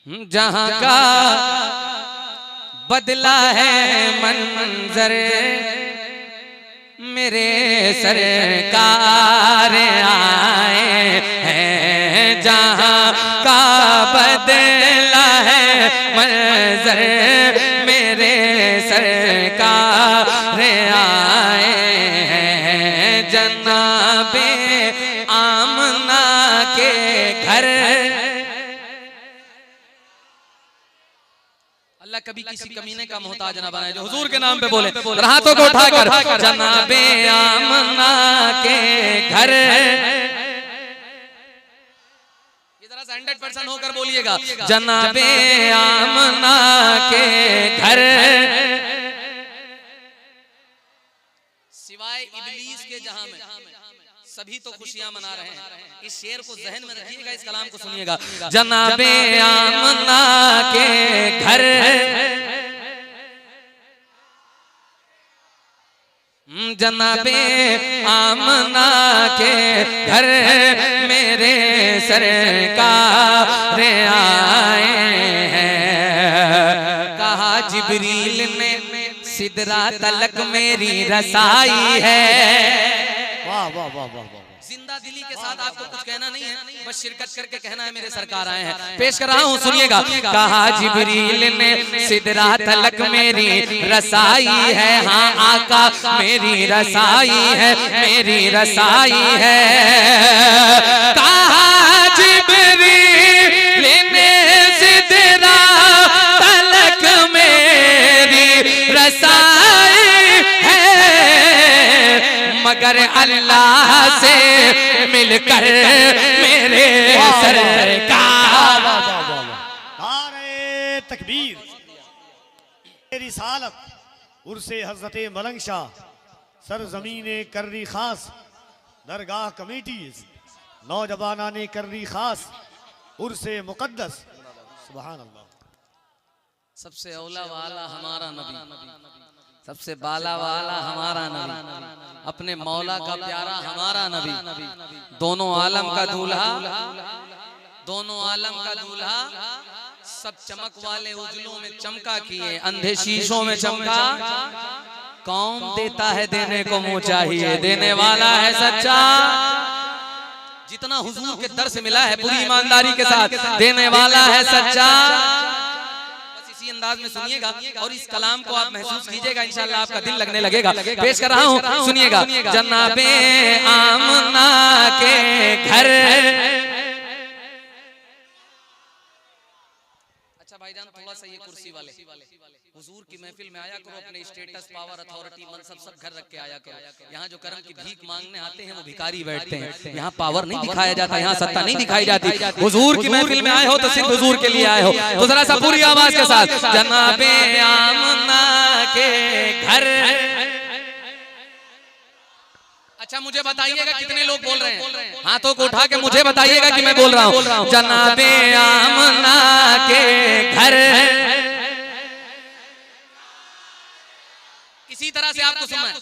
जहां का बदला है मंजर मेरे सरकार आए हैं। जहां का बदला है मंजर मेरे सरकार आए हैं। जनाबे आमना के घर अल्लाह कभी किसी कमीने का मोहताज ना बनाए जो हुजूर के नाम पे बोले। हाथों को उठाकर जनाबे आमना के घर, ये जरा सा 100% होकर बोलिएगा। जनाबे आमना के घर सिवाय इब्लीस के जहां में सभी तो खुशियां मना रहे हैं। इस शेर को जहन में रखिएगा, इस कलाम को सुनिएगा। जनाबे आमना के घर जनाबे आमना के घर मेरे सरकार आए हैं। कहा जिब्रील ने सिदरा तलक मेरी रसाई है। वाह वाह वाह वाह वाह। जिंदा दिली के साथ आपको कुछ कहना नहीं है, बस शिरकत करके कहना है मेरे सरकार आए हैं। पेश कर रहा हूँ, सुनिएगा। कहा जिब्रील ने सिदरा तलक मेरी रसाई है। हाँ आका मेरी रसाई है, मेरी रसाई है। कहा जिब्रील ने सिदरा तलक मेरी रसाई है, मगर अल्लाह से मिलकर मेरे सरकार। नारे तकबीर। मेरी सालत उर्से हजरत मलंग शाह सरजमीने कर्री खास दरगाह कमेटीज नौजवानाने कर्री खास उर्से मुकद्दस। सुभान अल्लाह। सबसे औला वाला हमारा नबी, सबसे बाला वाला हमारा नबी, अपने मौला का प्यारा हमारा नबी, दोनों आलम का दूल्हा, दोनों आलम का दूल्हा, सब चमक वाले उजलों में चमका किए, अंधे शीशों में चमका। कौन देता है देने को मुंह चाहिए, देने वाला है सच्चा। जितना हुजूर के दर से मिला है पूरी ईमानदारी के साथ, देने वाला है सच्चा। अंदाज में सुनिएगा और इस कलाम को आप महसूस कीजिएगा, इंशाअल्लाह आपका दिल लगने लगेगा। पेश कर रहा हूँ, सुनिएगा। जनाबे आमना के घर। अच्छा भाईजान, थोड़ा सा ये कुर्सी वाले हुजूर की महफिल में आया करो, अपने स्टेटस पावर अथॉरिटी मनसब सब घर रख के आया करो। यहाँ जो करम की भीख मांगने आते हैं वो भिखारी बैठते हैं। यहाँ पावर नहीं दिखाया जाता, यहाँ सत्ता नहीं दिखाई जाती। हुजूर की महफिल में आए हो तो सिर्फ हुजूर के लिए आए हो। तो जरा सा पूरी आवाज के साथ जनाबे आमना के घर। अच्छा मुझे बताइएगा कितने लोग बोल रहे हैं, हाथों को उठा के मुझे बताइएगा कि मैं बोल रहा हूँ। जनाबे आमना के घर। इसी तरह से आपको सुनना है।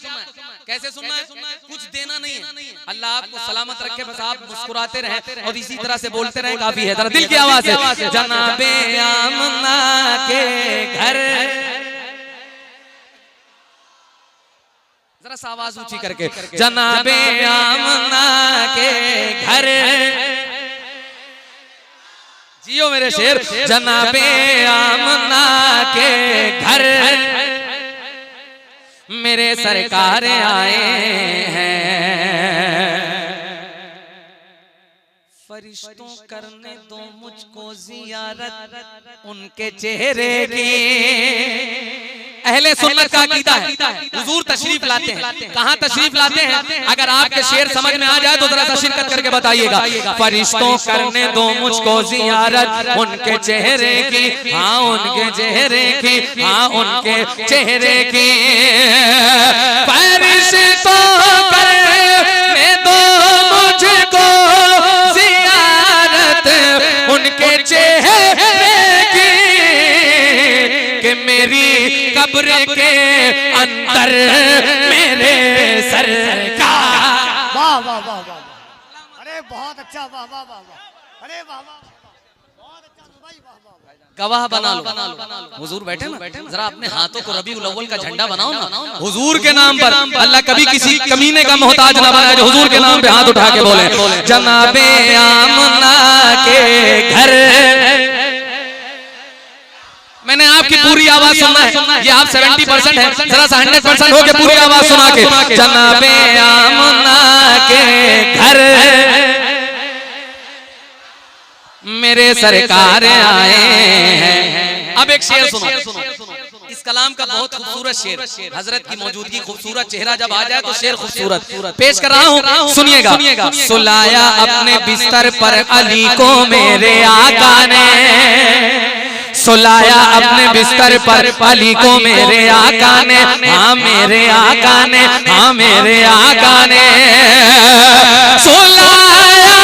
कैसे सुनना है? कुछ देना नहीं है, अल्लाह आपको सलामत रखे, बस आप मुस्कुराते रहें और इसी तरह से बोलते रहें, काफी है। जरा दिल की आवाज है। जनाबे आमना के घर। जरा सा आवाज ऊंची करके, जनाबे आमना के घर। जियो मेरे शेर। जनाबे आमना के घर मेरे सरकार आए हैं। फरिश्तों करने दो मुझको जियारत उनके चेहरे की। अहले सुन्नत का अकीदा है, हुजूर तशरीफ लाते हैं। कहाँ तशरीफ लाते हैं? अगर आपके शेर समझ में आ जाए तो जरा सा शिरकत करके बताइएगा। फरिश्तों करने दो मुझको जियारत उनके चेहरे की। हाँ उनके चेहरे की, हाँ उनके चेहरे की। फरिश्तों करने दो मुझको जियारत उनके चेहरे की, कि मेरी कब्र के अंदर मेरे सरकार। वाह वाह वाह वाह। अरे बहुत अच्छा, वाह वाह वाह वाह। अरे वाह वाह, बहुत अच्छा भाई, वाह वाह। गवाह बना लो। हुजूर बैठे ना, जरा अपने हाथों को रबीउल अव्वल का झंडा बनाओ ना, हुजूर के नाम पर। अल्लाह कभी किसी कमीने का मोहताज ना बनाए जो हुजूर के नाम पे हाथ उठा के बोले जनाबे आमना के घर। मैंने आपकी पूरी आवाज सुनना है, ये आप 70% है, जरा सा 100% हो के पूरी आवाज सुना के जनाबे आमना के घर मेरे सरकार आए हैं। अब एक शेर सुनो, इस कलाम का बहुत खूबसूरत शेर, हजरत की मौजूदगी खूबसूरत, चेहरा जब आ जाए तो शेर खूबसूरत पेश कर रहा हूँ, सुनिएगा। सुलाया अपने बिस्तर पर अली को मेरे आका ने, सुलाया अपने बिस्तर पर अली को मेरे आका ने, हाँ मेरे आका ने, हाँ मेरे आका ने। सुलाया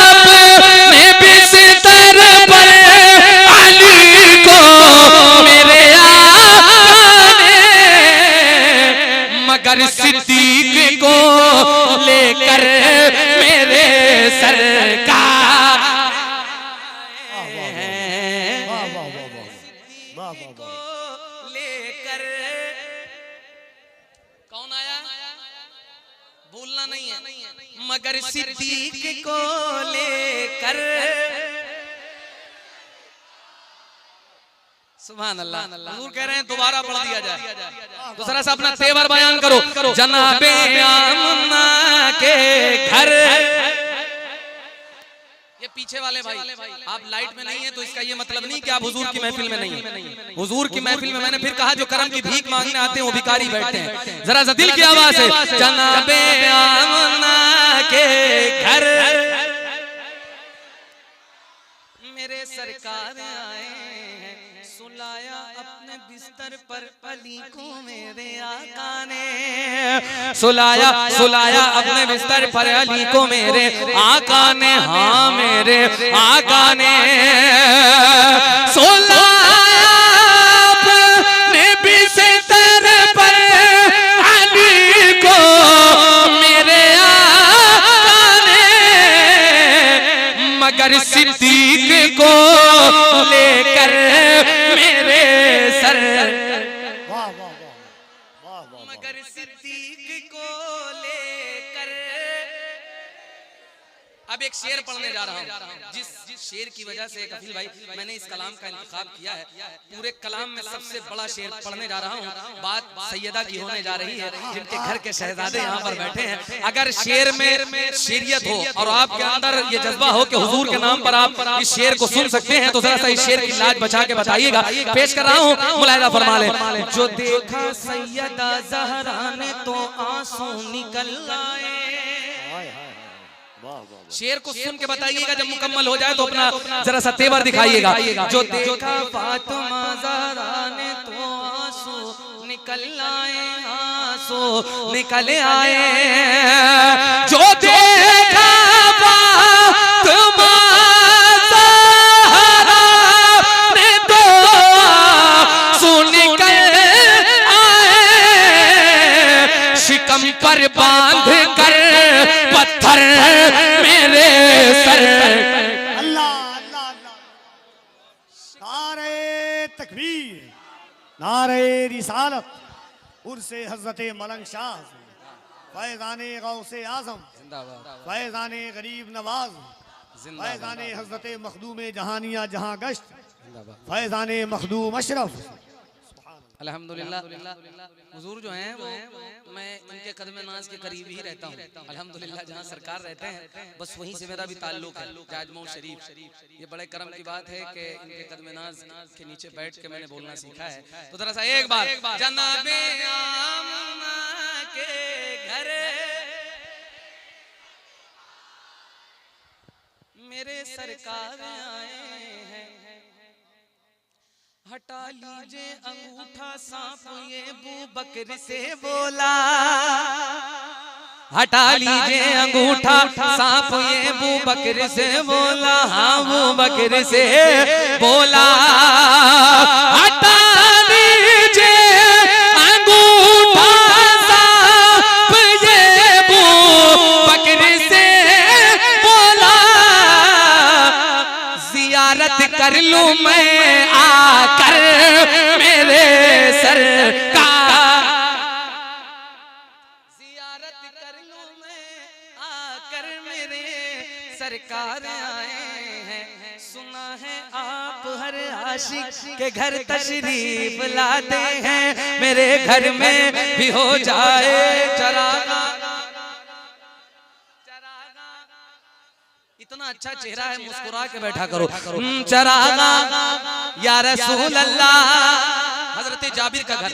अपने बिस्तर पर अली को मेरे आका ने, मगर सिद्दीक को लेकर मेरे सरकार लेकर। कौन आया? भूलना नहीं है, मगर सिद्दीक को लेकर। सुभान अल्लाह। हुजूर कह रहे हैं दोबारा पढ़ दिया जाए, दूसरा सा अपना तेवर बयान करो। जनाबे आमना के घर। ये पीछे वाले भाई, आप लाइट में नहीं है तो इसका ये मतलब नहीं कि आप हुजूर की महफिल में नहीं है। हुजूर की महफिल में मैंने फिर कहा जो करम की भीख मांगने आते हैं वो भिखारी बैठते हैं। जरा सा दिल की आवाज है जनाबे आमना के घर मेरे सरकार आए हैं। सुलाया अपने बिस्तर पर अली को मेरे आका ने, सुलाया अपने बिस्तर पर अली को मेरे आका ने, हाँ मेरे आका ने। सुलाया अपने बिस्तर पर अली को मेरे आका ने, मगर सिद्दीक को लेकर मेरे सर। मगर सिद्दीक को लेकर। अब एक शेर पढ़ने जा रहा हूँ, जिस शेर की वजह से कफील भाई मैंने इस कलाम का इंतखाब किया है। पूरे कलाम में सबसे बड़ा शेर पढ़ने जा रहा हूँ। बात सैयदा की होने जा रही है, जिनके घर के शहजादे यहाँ पर बैठे हैं। अगर शेर में शेरियत हो और आपके अंदर ये जज्बा हो कि हुजूर के नाम पर आप इस शेर को सुन सकते हैं तो जरा सा इस शेर की लाज बचा के बताइएगा। पेश कर रहा हूँ, मुलाहिजा फरमा लें। जो देखा सैयदा ज़हरा ने तो आंसू निकल आए। शेर को सुन के बताइएगा, जब मुकम्मल हो जाए तो अपना जरा सा तेवर दिखाइएगा। जो देखा फातिमा ज़हरा ने तो आंसू निकल आए, आंसू निकल आए। जो देखा फातिमा ज़हरा ने तो आंसू निकल आए। शिकम पर बांध कर पत्थर मेरे सर। अल्लाह अल्लाह अल्लाह। नारे तकबीर, नारे रिसालत, उर्से हज़रत मलंग शाह, फैज़ाने गौसे आज़म, फैज़ाने गरीब नवाज, फैज़ाने हज़रत मखदूम जहानिया जहां गश्त, फैज़ाने मखदूम अशरफ। अल्हम्दुलिल्लाह। हुजूर जो हैं वो मैं इनके कदम नाज के करीब ही रहता हूँ। अल्हम्दुलिल्लाह जहाँ सरकार रहते हैं बस वहीं से मेरा भी ताल्लुक है, जाजमऊ शरीफ। ये बड़े करम की बात है कि इनके कदम नाज के नीचे बैठ के मैंने बोलना सीखा है। तो जरा सा एक बार जनाबे आमना के घर मेरे सरकार आए हैं। हटा लीजिए अंगूठा सांप ये बू बकर से बोला। हटा लीजिए अंगूठा सांप ये बू बकर से बोला। हाँ बू बकर से बोला। हटा लीजिए अंगूठा सांप ये बू बकर से बोला। जियारत कर लूं मैं मैं आकर मेरे सरकार जियारत कर लूं मैं आकर मेरे सरकार आए हैं। सुना है आप हर आशिक के घर तशरीफ लाते हैं, मेरे घर में भी हो जाए चरागा। इतना अच्छा चेहरा है, मुस्कुरा के बैठा करो। चरागा या रसूल अल्लाह। हजरत जाबिर का घर,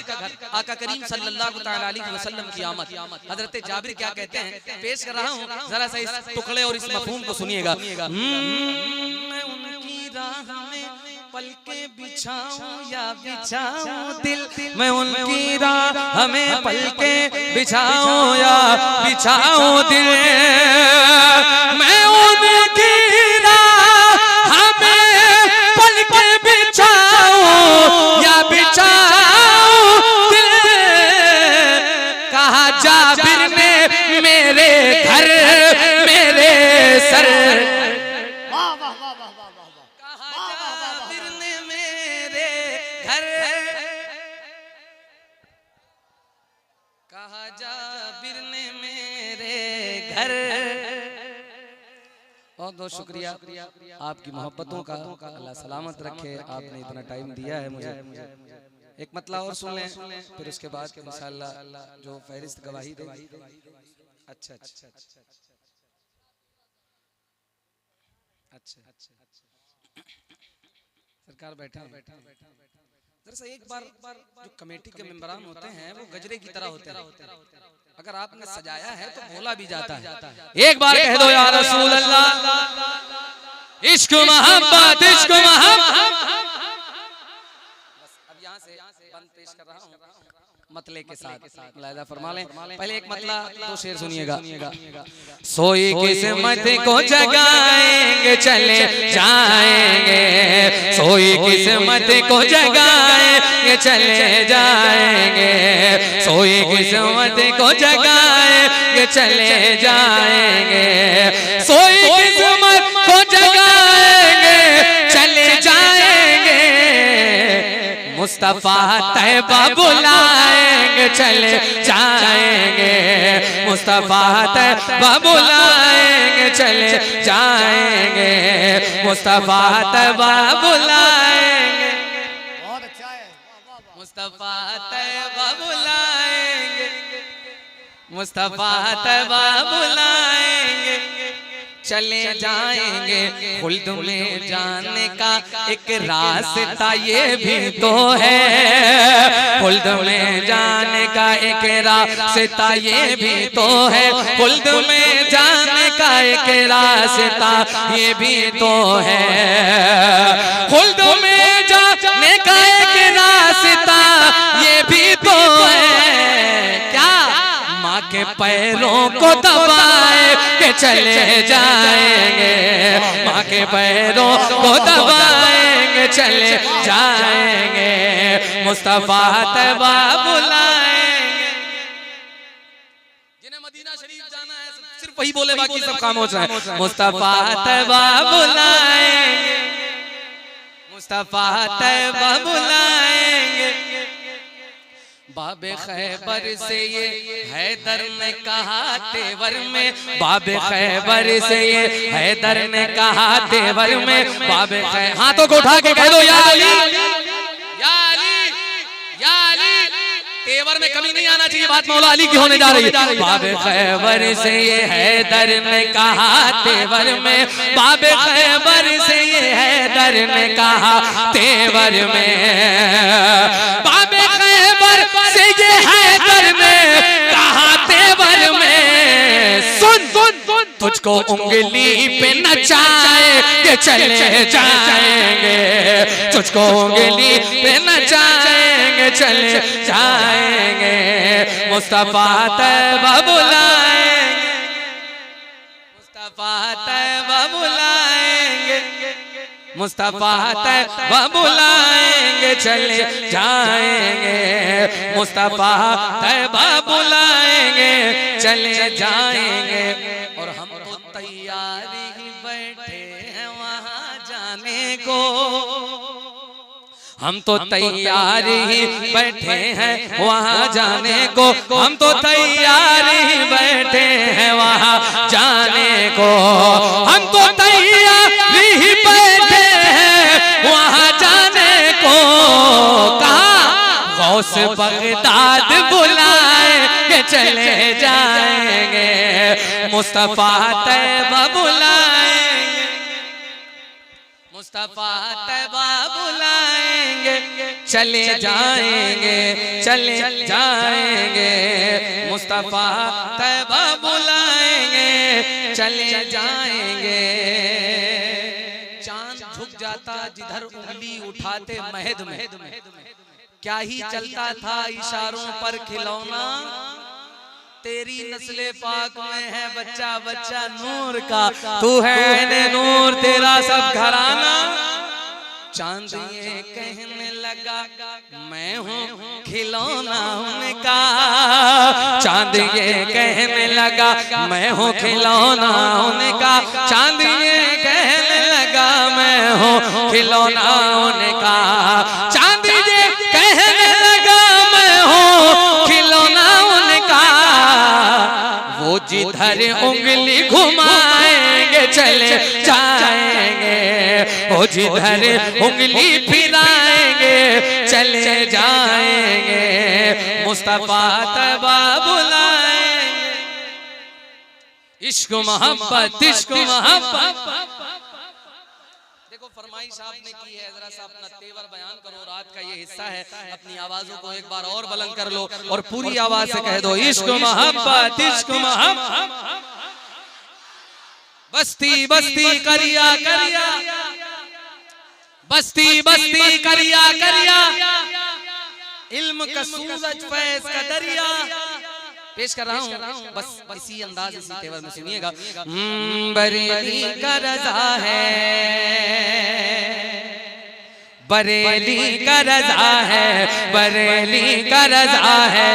आका करीम सल्लल्लाहु तआला अलैहि वसल्लम की आमद। हजरत जाबिर क्या कहते हैं, पेश कर रहा हूँ, जरा सा इस टुकड़े और इस मफहूम को सुनिएगा। मैं उनकी राह में पलके बिछाऊं या बिछाऊं दिल, मैं उनकी राह में पलके बिछाऊं या बिछाऊं दिल, मैं उनकी राह में पलके बिछाऊं या बिछाऊं दिल। कहा जाबिर ने मेरे घर मेरे सर, वाह वाह वाह वाह वाह वाह वाह। कहा जाबिर ने मेरे घर। बहुत बहुत शुक्रिया आपकी मोहब्बतों का, अल्लाह सलामत रखे। आपने इतना टाइम दिया है मुझे। एक मतला और सुन लें, फिर उसके बाद इंशाअल्लाह जो फहरिस्त गवाही देगी। अच्छा अच्छा अच्छा सरकार बैठा दरअसल एक बार जो कमेटी के मेंबरान होते हैं वो गजरे की तरह होते हैं, अगर आपने सजाया है तो बोला भी जाता है। एक बार कह दो या रसूल अल्लाह, इश्क मोहब्बत इश्क मोहब्बत। अब यहाँ से बंद पेश कर रहा हूँ मतले के साथ, मुलाहिजा फरमा लें। पहले एक मतला दो शेर सुनिएगा। सोई किस्मत को जगाएंगे चले जाएंगे, सोई किस्मत को जगाएंगे चले जाएंगे, सोई किस्मत को जगाएंगे चले जाएंगे, सोई किस्मत को जगाएंगे चले जाएंगे। मुस्तफा तैयबा बुलाएंगे चले जाएंगे, मुस्तफा तैयबा बुलाएंगे चले जाएंगे, मुस्तफा तैयबा बुलाएंगे। बहुत अच्छा है, मुस्तफा तैयबा बुलाएंगे, मुस्तफा तैयबा बुलाएंगे चले जाएंगे। खुल्द में जाने का एक रास्ता ये भी तो है, खुल्द में जाने का एक रास्ता ये भी तो है, खुल्द में जाने का एक रास्ता ये भी तो है, खुल्द में जाने का एक रास्ता ये भी तो है। क्या माँ के पैरों को दबाए के चले जाएंगे, माँ के पैरों को दबाएंगे चले जाएंगे, मुस्तफा तैयबा बुलाएंगे। जिन्हें मदीना शरीफ जाना है सिर्फ वही बोले, बाकी सब खामोश है। मुस्तफा तैयबा बुलाएंगे, मुस्तफा तैयबा बुलाएंगे। बाबे खैबर से ये हैदर ने कहा तेवर में, बाबे खैबर से ये हैदर ने कहा तेवर में, बाबे खैबर। हाथों को उठा के कह दो या अली या अली या अली। तेवर में कमी नहीं आना चाहिए, बात मौला अली की होने जा रही है। बाबे खैबर से ये हैदर ने कहा तेवर में, बाबे खैबर से ये हैदर ने कहा तेवर में, बाबे खैबर से ये हैदर ने कहा तेवर में। सुन सुन तुझको उंगली पे नचाए के चले जाएंगे, तुझको उंगली पे नचाएंगे चले जाएंगे, मुस्तफा तैयबा बुलाएंगे, मुस्तफा तैयबा बुलाएंगे, मुस्तफा तैयबा बुलाएंगे चले जाएंगे, मुस्तफा तैयबा बुलाएंगे चले जाएंगे। और हम तो तैयार ही बैठे हैं वहां जाने को, हम तो तैयार ही बैठे हैं वहाँ जाने को, हम तो तैयार ही बैठे हैं वहाँ जाने को, हम तो तैयार ही बैठे हैं वहाँ जाने को। कहा गौस बगदाद बुलाए के चले जाएंगे, मुस्तफा तैयबा बुलाएंगे, मुस्तफा तैयबा बुलाएंगे, चले जाएंगे, चले जाएंगे, मुस्तफा तैयबा बुलाएंगे, चले जाएंगे। चांद झुक जाता जिधर उंगली उठाते महद में, क्या ही चलता था इशारों पर खिलौना। तेरी नस्ले पाक में है बच्चा बच्चा नूर का, तू है नूर तेरा सब घराना। चांद ये कहने लगा मैं हूँ खिलौना उनका, चांद ये कहने लगा मैं हूँ खिलौना उनका, चांद ये कहने लगा मैं हूँ खिलौना उनका, चांद ये कहने लगा मैं हूँ खिलौना उनका। वो जिधर उंगली घुमाएंगे चले जाएंगे, वो जिधर उंगली फिराएंगे चले जाएंगे, मुस्तफा तैयबा बुलाएंगे। इश्क मोहब्बत, इश्क मोहब्बत। देखो फरमाइश आपने की है, जरा सा अपना तेवर बयान करो। रात का ये हिस्सा है, अपनी आवाजों को एक बार और बुलंद कर लो और पूरी आवाज से कह दो इश्क मोहब्बत, इश्क मोहब्बत। बस्ती बस्ती करिया करिया, बस्ती बस्ती करिया करिया, इल्म का सूरज फैज का दरिया। पेश कर रहा हूँ बस इसी अंदाज इसी तेवर में सुनिएगा। बरेली का रज़ा है, बरेली का रज़ा है, बरेली का रज़ा है।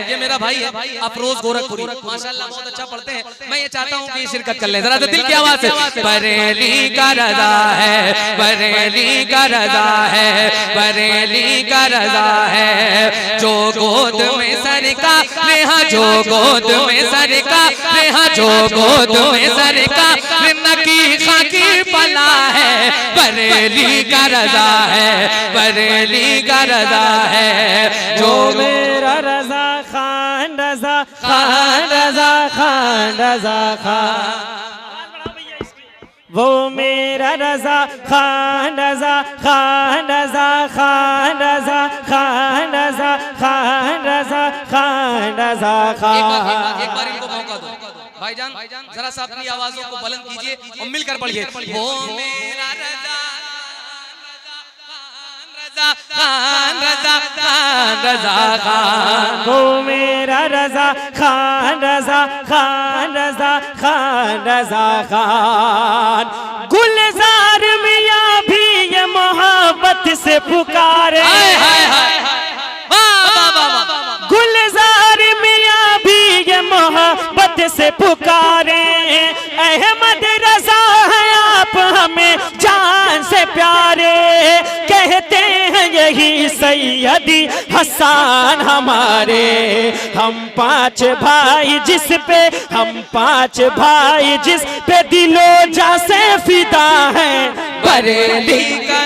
ये मेरा भाई है अफरोज गोरखपुरी, माशाल्लाह बहुत अच्छा पढ़ते हैं। मैं ये चाहता हूँ कि शिरकत कर ले जरा दिल की आवाज से। बरेली का रज़ा है, बरेली का रज़ा है, बरेली का रज़ा है। जो गोद में सरका नेहा, जो गोद में सरका नेहा, जो गोद में सरका नकी खाकी पला है। बरेली का रज़ा है, बरेली का रज़ा है। जो मेरा रज़ा खान, रज़ा खान, रज़ा खान, रज़ा खान, वो मेरा रज़ा खान, रज़ा खान, रज़ा खान, रज़ा खान, रज़ा खान, रज़ा खान, रज़ा खान। एक बार इनको मौका दो भाईजान, जरा सा अपनी आवाजों को बुलंद कीजिए और मिलकर पढ़िए। वो मेरा रज़ा खान, रज़ा खान, रज़ा खान, वो मेरा रज़ा खान, रज़ा खान, रज़ा खान, रज़ा खान। गुलजार मियाँ भी ये मोहब्बत से पुकारे, गुलजार मियाँ भी ये मोहब्बत से पुकारे। अहमद रज़ा है आप हमें जान से प्यारे, कहते हैं यही सैयदी हसन हमारे। हम पांच भाई जिस पे, हम पांच भाई जिस पे दिलो जा से फिदा है। बरेली का,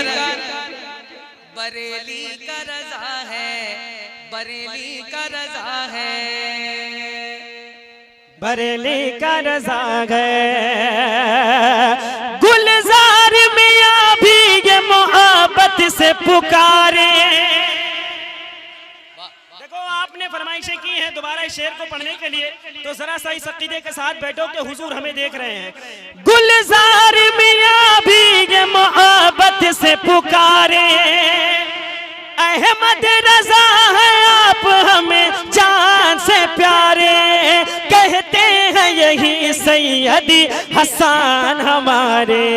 बरेली का रज़ा है, बरेली का रज़ा है, बरेली का रज़ा है। गुलजार मियाँ भी ये मोहब्बत से पुकारे। देखो आपने फरमाइशें की हैं दोबारा इस शेर को पढ़ने के लिए, तो जरा सा इस अकीदे के साथ बैठो कि हुजूर हमें देख रहे हैं। गुलजार मियाँ भी ये मोहब्बत से पुकारे, अहमद रज़ा है आप हमें जान से प्यारे, कहते हैं यही सैयदी हसन हमारे।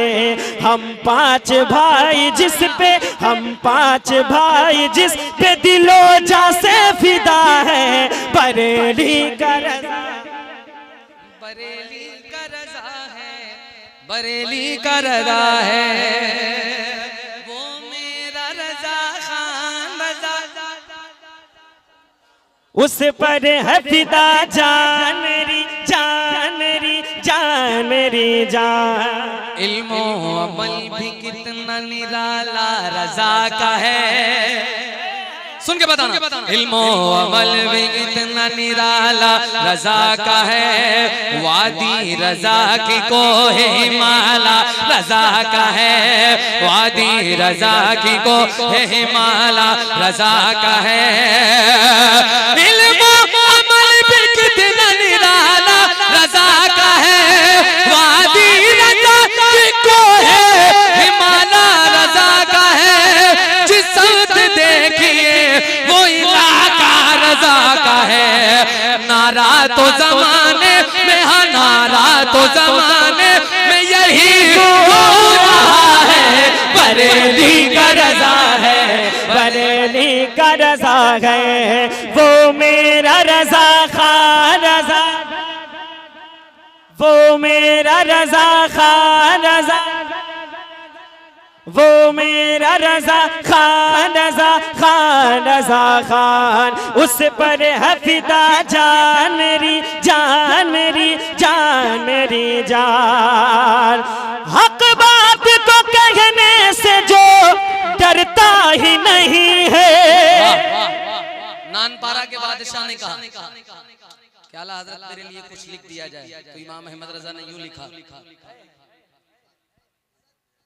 हम पांच भाई जिस पे, हम पांच भाई जिस पे दिलो जा से फिदा है। बरेली का रज़ा, बरेली का रज़ा है, बरेली का रज़ा है। वो मेरा रजा खान रजा, उस पर है फिदा जान मेरी जान मेरी जान मेरी जान। इल्मो अमल भी कितना निराला रजा का है, सुन के बताना। इल्मो अमल भी कितना निराला रजा का है, वादी रजा की कोहे हिमाला रजा का है, वादी रजा की कोहे हिमाला रजा का है। इल्मो अमल भी कितना निराला रजा का है, वादी रजा की कोहे हिमाला रजा का है। जिस वक्त देखिए वो इलाका रजा का है। नारा तो जमाने में हाँ, नारा तो जमाने में यही हो रहा है, बरेली का रजा है, बरेली का रजा है। वो मेरा रजा खान रजा, वो मेरा रजा खान रजा, वो मेरा रजा खान रजा खान रजा खान। उस पर है फिदा जान मेरी जान मेरी जान मेरी जान। हक बात तो कहने से जो डरता ही नहीं है। नानपारा के बादशाह ने कहा क्या आला हजरत तेरे लिए कुछ लिख दिया जाए, तो इमाम अहमद रजा ने यूं लिखा,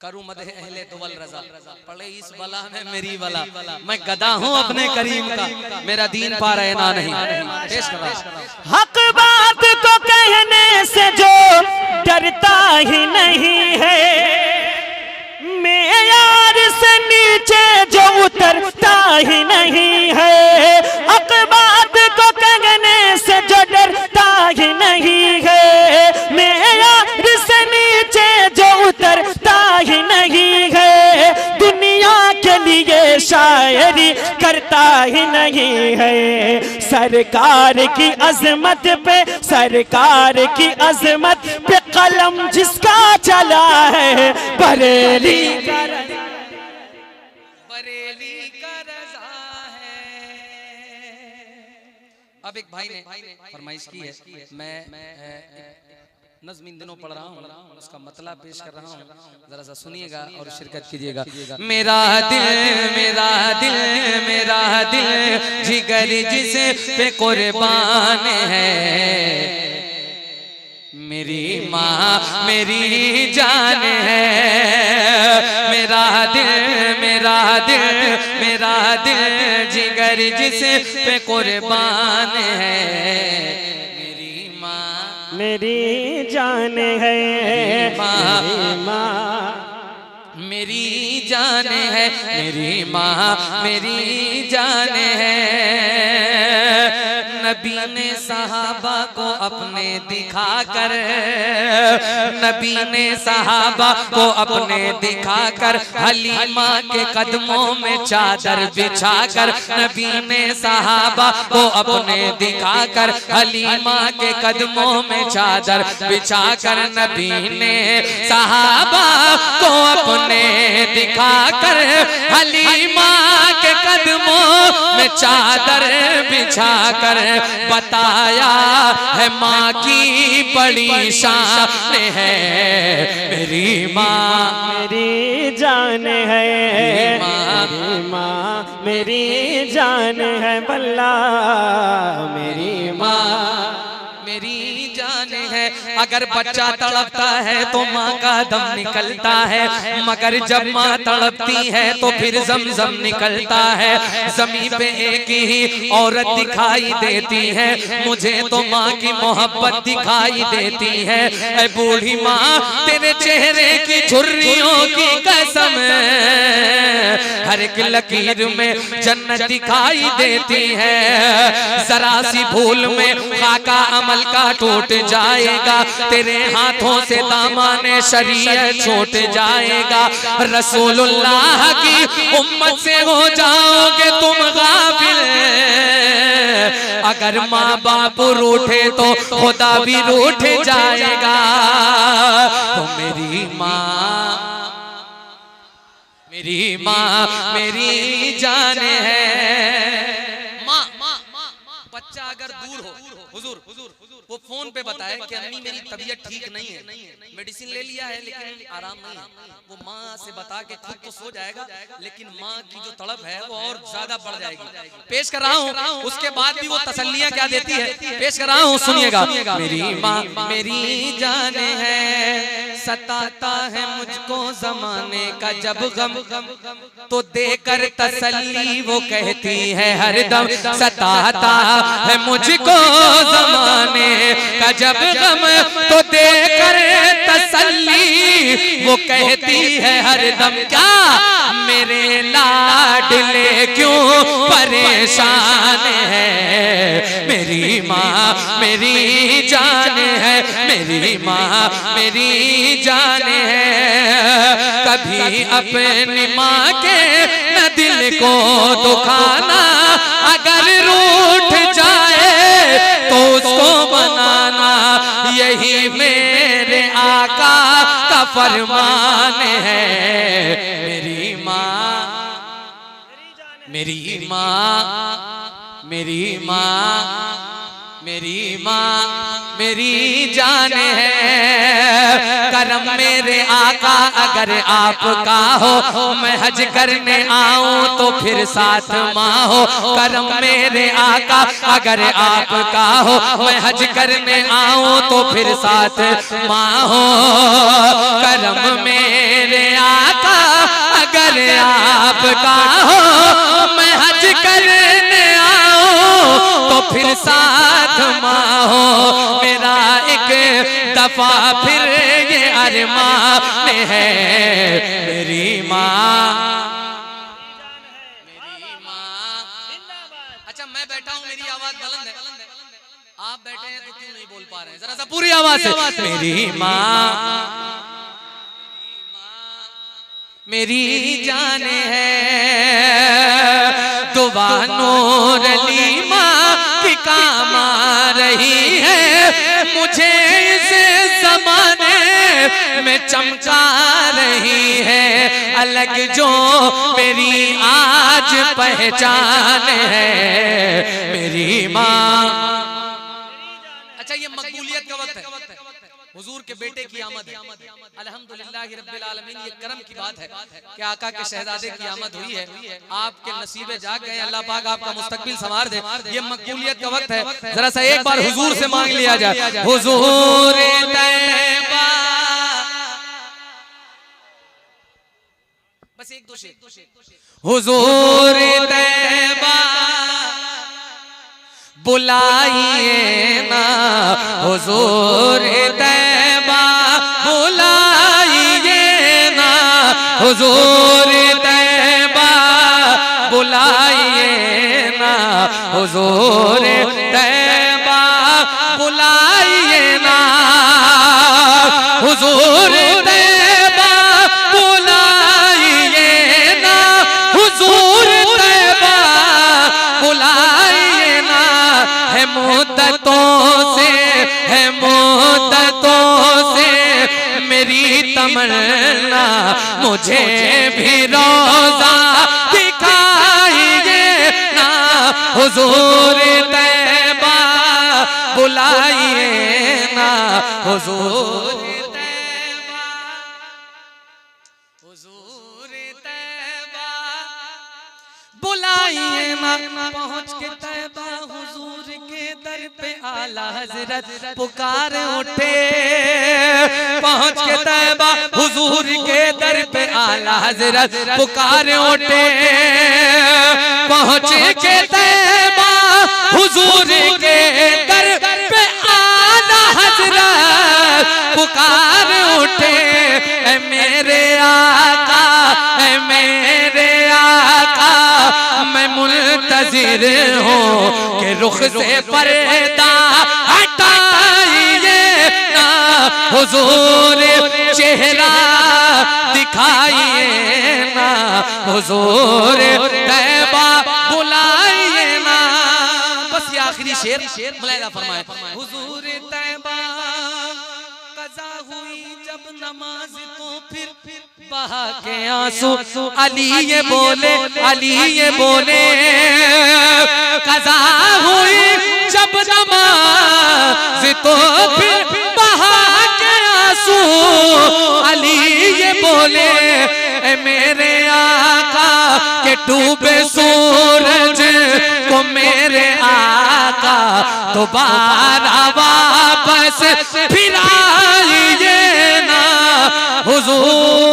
करूं मदह अहले दुवल रजा, पड़े इस बला में मेरी बला, मैं गदा हूं अपने करीम का, मेरा दीन पा रहना नहीं। पेश कर रहा। हक बात को कहने से जो डरता ही नहीं है, मेयार से नीचे जो उतरता ही नहीं है। हक बात को कहने से जो डरता ही नहीं है, मेयार से नीचे जो उतरता ही नहीं है। दुनिया के लिए शायरी करता ही नहीं है। सरकार की अजमत पे, सरकार की अजमत पे कलम जिसका चला है, बरेली का रजा, बरेली का रजा है। अब एक भाई ने फरमाइश की है, मैं नज़्म इन दिनों पढ़ रहा हूँ, उसका मतलब पेश कर रहा हूँ, जरा सा सुनिएगा और शिरकत कीजिएगा। मेरा दिल मेरा दिल मेरा दिल जिगर जिसे पे कुर्बान है, मेरी माँ मेरी जान है। मेरा दिल मेरा दिल मेरा दिल जिगर जिसे पे कुर्बान है, मेरी जान है, मेरी माँ मेरी जान है, मेरी माँ मेरी जान है। नबी ने सहाबा को अपने दिखाकर, नबी ने सहाबा को अपने दिखाकर हलीमा के कदमों में चादर बिछाकर, नबी ने सहाबा को अपने दिखाकर हलीमा के कदमों में चादर बिछाकर, नबी ने सहाबा को अपने दिखाकर हलीमा के कदमों में चादर बिछाकर बताया है माँ की बड़ी शान है, मेरी माँ मेरी जान है, मेरी माँ मेरी जान है, बल्ला मेरी माँ मेरी जान है। अगर बच्चा तड़पता है तो माँ का दम निकलता है, मगर जब माँ तड़पती है तो फिर जमजम निकलता है। जमीन पे एक ही औरत दिखाई देती है, मुझे तो माँ की मोहब्बत दिखाई देती है। ऐ बूढ़ी माँ तेरे चेहरे की झुर्रियों की कसम, हर एक लकीर में जन्नत दिखाई देती है। जरा सी भूल में खाका अमल का टूट जाएगा, तेरे हाथों से दामाने शरीयत छूट जाएगा। रसूलुल्लाह की उम्मत से हो जाओगे तुम गाफिल, अगर माँ बाप रूठे तो खुदा भी रूठ जाएगा। तो मेरी माँ मेरी माँ मेरी जान है। माँ बच्चा अगर दूर हो, हुजूर वो फोन पे बताए कि अम्मी मेरी तबीयत ठीक नहीं है, मेडिसिन ले लिया है लेकिन आराम नहीं है, वो माँ से बता के खुद तो सो जाएगा, लेकिन माँ की जो तड़प है वो और ज्यादा बढ़ जाएगी। पेश कर रहा हूँ, उसके बाद भी वो तसल्लियाँ क्या देती है, पेश कर रहा हूँ, सुनिएगा। मेरी माँ मेरी जान है, सताता है मुझको जमाने का जब गम, तो देकर तसल्ली वो कहती है हरदम, सताता है मुझको जमाने का जब गम, तो देकर तसल्ली वो कहती है हरदम, क्या मेरे लाडले क्यों परेशान है। मेरी माँ मेरी जान है, मेरी माँ मेरी जान है। कभी अपनी माँ के न दिल को दुखाना, अगर रूठ जाए तो उसको बनाना, यही मेरे आका का फरमान है। मेरी माँ मेरी माँ मेरी माँ मेरी माँ मेरी जान है। करम मेरे आका अगर आपका हो, मैं हज करने आऊं तो फिर साथ माँ हो। करम मेरे आका अगर आपका हो, मैं हज करने आऊं तो फिर साथ माँ हो। करम मेरे आका अगर आपका हो, मैं हज करने आऊं तो फिर साथ माँ हो। मेरा एक दफा फिर ये अरमान है। मेरी माँ मेरी माँ। अच्छा मैं बैठा हूँ, मेरी आवाज बुलंद है, आप बैठे हैं तो क्यों नहीं बोल पा रहे हैं, जरा सा पूरी आवाज से। मेरी माँ मेरी जान है, दुआ नूर अली माँ की काम आ रही है, मुझे इस जमाने में चमका रही है। अलग जो मेरी आज पहचान है, मेरी माँ। अच्छा ये मकबूलियत का वक्त है, हुजूर के बेटे की आमद है। अल्हम्दुलिल्लाह रब्बिल आलमीन, ये करम की बात है कि आका के शहजादे की आमद हुई है। आपके नसीबे जाग गए, अल्लाह पाक आपका मुस्तकबिल संवार दे। ये मकबूलियत का वक्त है, जरा सा एक बार हुजूर से मांग लिया जाए। हुजूर तैयबा, बस एक दो शेर। हुजूर तैयबा बुलाइए ना, हुजूर तैयबा बुलाइए ना, हुजूर तैयबा बुलाइए ना, हुजूर तैयबा बुलाइए ना, हुजूर तैयबा बुलाइए ना, हुजूर तैयबा बुलाइए ना। है मुद्दतों से, है मुद्दतों से मेरी तमन्ना, मुझे भी रोज़ा दिखाइए ना, हुजूर तैयबा बुलाइए ना, हुजूर तैयबा, हुजूर तैयबा बुलाइए ना। पहुँच के तैयबा हुजूर के दर पे आला हजरत पुकार उठे, पहुँच के तैयबा हुजूर के दर पे आला हजरत पुकार उठे, पहुँच के तैयबा हुजूर के दर पे आला हजरत पुकार उठे। ऐ मेरे आका, ऐ मेरे आका, मैं मुंतजिर हूँ कि रुख से पर्दा हटाइए ना, हुजूर चेहरा दिखाइए ना, हुजूर तैयबा बुलाइए ना। बस ये आखिरी शेर मुलाहिजा फरमाए। हुजूर तैयबा कज़ा हुई जब नमाज तो फिर बहा के आंसू अली ये बोले, अली ये बोले कज़ा हुई जब नमाज तो फिर बहा के आंसू अली ये बोले ए मेरे आका के डूबे सूरज को मेरे आका दोबारा वापस फिराइए ना हुजूर।